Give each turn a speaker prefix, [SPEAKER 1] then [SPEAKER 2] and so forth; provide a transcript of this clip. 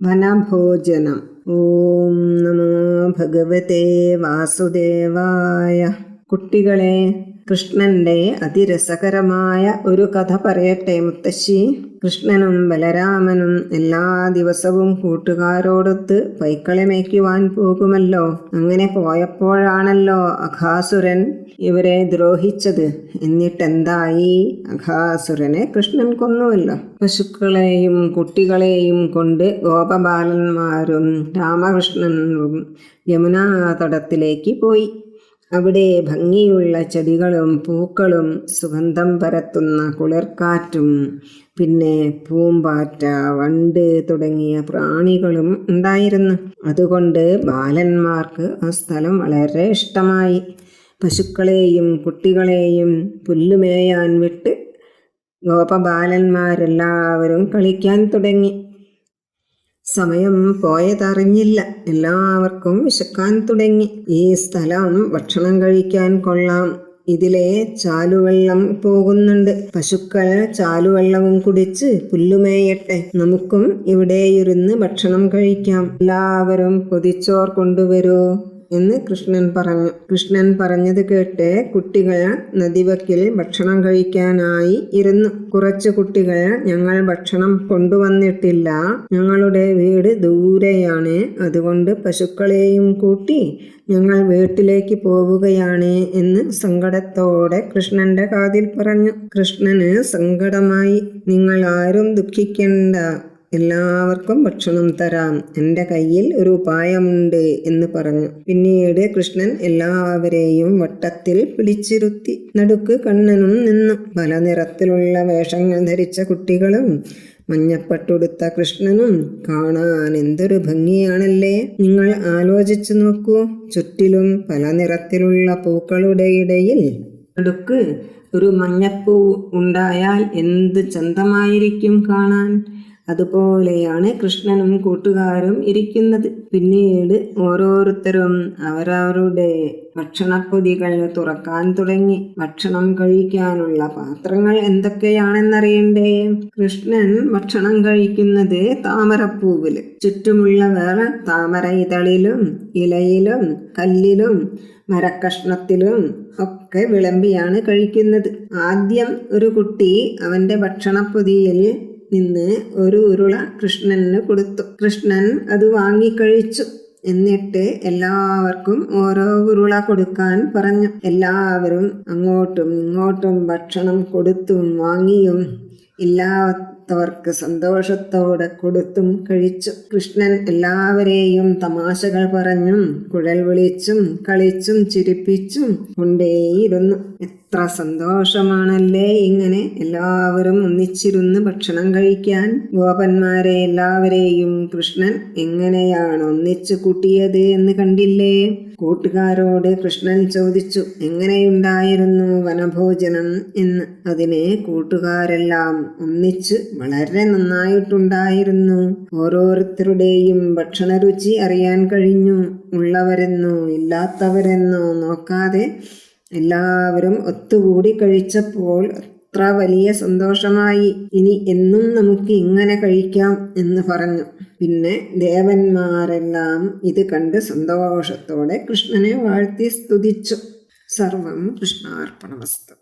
[SPEAKER 1] വനഭോജനം. ഓം നമോ ഭഗവതേ വാസുദേവായ. കുട്ടികളെ, കൃഷ്ണന്റെ അതിരസകരമായ ഒരു കഥ പറയട്ടെ മുത്തശ്ശി. കൃഷ്ണനും ബലരാമനും എല്ലാ ദിവസവും കൂട്ടുകാരോടൊത്ത് പൈക്കളെ മേയ്ക്കുവാൻ പോകുമല്ലോ. അങ്ങനെ പോയപ്പോഴാണല്ലോ അഘാസുരൻ ഇവരെ ദ്രോഹിച്ചത്. എന്നിട്ടെന്തായി? അഘാസുരനെ കൃഷ്ണൻ കൊന്നുവല്ലോ. പശുക്കളെയും കുട്ടികളെയും കൊണ്ട് ഗോപബാലന്മാരും രാമകൃഷ്ണനും യമുനാ തടത്തിലേക്ക് പോയി. അവിടെ ഭംഗിയുള്ള ചെടികളും പൂക്കളും സുഗന്ധം പരത്തുന്ന കുളിർക്കാറ്റും പിന്നെ പൂമ്പാറ്റ, വണ്ട് തുടങ്ങിയ പ്രാണികളും ഉണ്ടായിരുന്നു. അതുകൊണ്ട് ബാലന്മാർക്ക് ആ സ്ഥലം വളരെ ഇഷ്ടമായി. പശുക്കളെയും കുട്ടികളെയും പുല്ലുമേയാൻ വിട്ട് ഗോപബാലന്മാരെല്ലാവരും കളിക്കാൻ തുടങ്ങി. സമയം പോയതറിഞ്ഞില്ല. എല്ലാവർക്കും വിശക്കാൻ തുടങ്ങി. ഈ സ്ഥലം ഭക്ഷണം കഴിക്കാൻ കൊള്ളാം. ഇതിലെ ചാലുവെള്ളം പോകുന്നുണ്ട്. പശുക്കൾ ചാലുവെള്ളവും കുടിച്ച് പുല്ലുമേയട്ടെ. നമുക്കും ഇവിടെയിരുന്ന് ഭക്ഷണം കഴിക്കാം. എല്ലാവരും പൊതിച്ചോർ കൊണ്ടുവരൂ എന്ന് കൃഷ്ണൻ പറഞ്ഞു. കൃഷ്ണൻ പറഞ്ഞത് കേട്ട് കുട്ടികൾ നദിവക്കിൽ ഭക്ഷണം കഴിക്കാനായി ഇരുന്നു. കുറച്ചു കുട്ടികൾ, ഞങ്ങൾ ഭക്ഷണം കൊണ്ടുവന്നിട്ടില്ല, ഞങ്ങളുടെ വീട് ദൂരെയാണ്, അതുകൊണ്ട് പശുക്കളെയും കൂട്ടി ഞങ്ങൾ വീട്ടിലേക്ക് പോവുകയാണ് എന്ന് സങ്കടത്തോടെ കൃഷ്ണന്റെ കാതിൽ പറഞ്ഞു. കൃഷ്ണന് സങ്കടമായി. നിങ്ങൾ ആരും ദുഃഖിക്കണ്ട, എല്ലാവർക്കും ഭക്ഷണം തരാം, എൻ്റെ കയ്യിൽ ഒരു ഉപായമുണ്ട് എന്ന് പറഞ്ഞു. പിന്നീട് കൃഷ്ണൻ എല്ലാവരെയും വട്ടത്തിൽ പിടിച്ചിരുത്തി. നടുക്ക് കണ്ണനും നിന്നു. പല നിറത്തിലുള്ള വേഷങ്ങൾ ധരിച്ച കുട്ടികളും മഞ്ഞപ്പട്ടുടുത്ത കൃഷ്ണനും കാണാൻ എന്തൊരു ഭംഗിയാണല്ലേ. നിങ്ങൾ ആലോചിച്ചു നോക്കൂ. ചുറ്റിലും പല നിറത്തിലുള്ള പൂക്കളുടെ ഇടയിൽ നടുക്ക് ഒരു മഞ്ഞപ്പൂ ഉണ്ടായാൽ എന്ത് ചന്തമായിരിക്കും കാണാൻ. അതുപോലെയാണ് കൃഷ്ണനും കൂട്ടുകാരും ഇരിക്കുന്നത്. പിന്നീട് ഓരോരുത്തരും അവരവരുടെ ഭക്ഷണപ്പൊതികൾ തുറക്കാൻ തുടങ്ങി. ഭക്ഷണം കഴിക്കാനുള്ള പാത്രങ്ങൾ എന്തൊക്കെയാണെന്നറിയണ്ടേ? കൃഷ്ണൻ ഭക്ഷണം കഴിക്കുന്നത് താമരപ്പൂവില്. ചുറ്റുമുള്ളവർ താമര ഇതളിലും ഇലയിലും കല്ലിലും മരക്കഷ്ണത്തിലും ഒക്കെ വിളമ്പിയാണ് കഴിക്കുന്നത്. ആദ്യം ഒരു കുട്ടി അവന്റെ ഭക്ഷണപ്പൊതിയിൽ നിന്ന് ഒരു ഉരുള കൃഷ്ണന് കൊടുത്തു. കൃഷ്ണൻ അത് വാങ്ങിക്കഴിച്ചു. എന്നിട്ട് എല്ലാവർക്കും ഓരോ ഉരുള കൊടുക്കാൻ പറഞ്ഞു. എല്ലാവരും അങ്ങോട്ടും ഇങ്ങോട്ടും ഭക്ഷണം കൊടുത്തും വാങ്ങിയും ഇല്ലാത്തവർക്ക് സന്തോഷത്തോടെ കൊടുത്തും കഴിച്ചു. കൃഷ്ണൻ എല്ലാവരെയും തമാശകൾ പറഞ്ഞും കുഴൽ വിളിച്ചും കളിച്ചും ചിരിപ്പിച്ചും കൊണ്ടേയിരുന്നു. എത്ര സന്തോഷമാണല്ലേ ഇങ്ങനെ എല്ലാവരും ഒന്നിച്ചിരുന്ന് ഭക്ഷണം കഴിക്കാൻ. ഗോപന്മാരെ എല്ലാവരെയും കൃഷ്ണൻ എങ്ങനെയാണ് ഒന്നിച്ചു കൂട്ടിയത് എന്ന് കണ്ടില്ലേ? കൂട്ടുകാരോട് കൃഷ്ണൻ ചോദിച്ചു, എങ്ങനെയുണ്ടായിരുന്നു വനഭോജനം എന്ന്. അതിന് കൂട്ടുകാരെല്ലാം ഒന്നിച്ച് വളരെ നന്നായിട്ടുണ്ടായിരുന്നു. ഓരോരുത്തരുടെയും ഭക്ഷണരുചി അറിയാൻ കഴിഞ്ഞു. ഉള്ളവരെന്നോ ഇല്ലാത്തവരെന്നോ നോക്കാതെ എല്ലാവരും ഒത്തുകൂടി കഴിച്ചപ്പോൾ അത്ര വലിയ സന്തോഷമായി. ഇനി എന്നും നമുക്ക് ഇങ്ങനെ കഴിക്കാം എന്ന് പറഞ്ഞു. പിന്നെ ദേവന്മാരെല്ലാം ഇത് കണ്ട് സന്തോഷത്തോടെ കൃഷ്ണനെ വാഴ്ത്തി സ്തുതിച്ചു. സർവം കൃഷ്ണാർപ്പണമസ്തു.